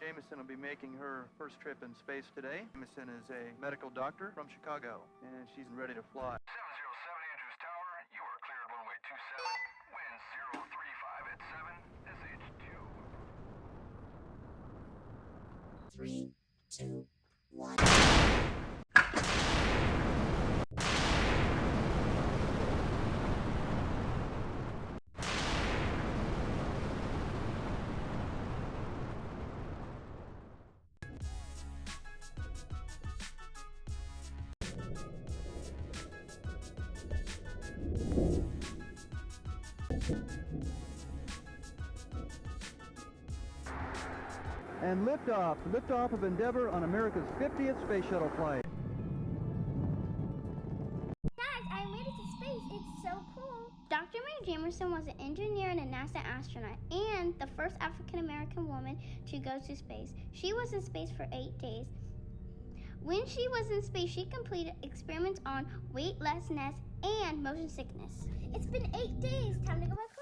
Jameson will be making her first trip in space today. Jameson is a medical doctor from Chicago, and she's ready to fly. 707 Andrews Tower, you are cleared runway 27, wind 035 at 7, SH2. 3, 2, 1. And liftoff of Endeavour on America's 50th space shuttle flight. Guys, I made it to space. It's so cool. Dr. Mae Jamerson was an engineer and a NASA astronaut and the first African-American woman to go to space. She was in space for 8 days. When she was in space, she completed experiments on weightlessness and motion sickness. It's been 8 days. Time to go back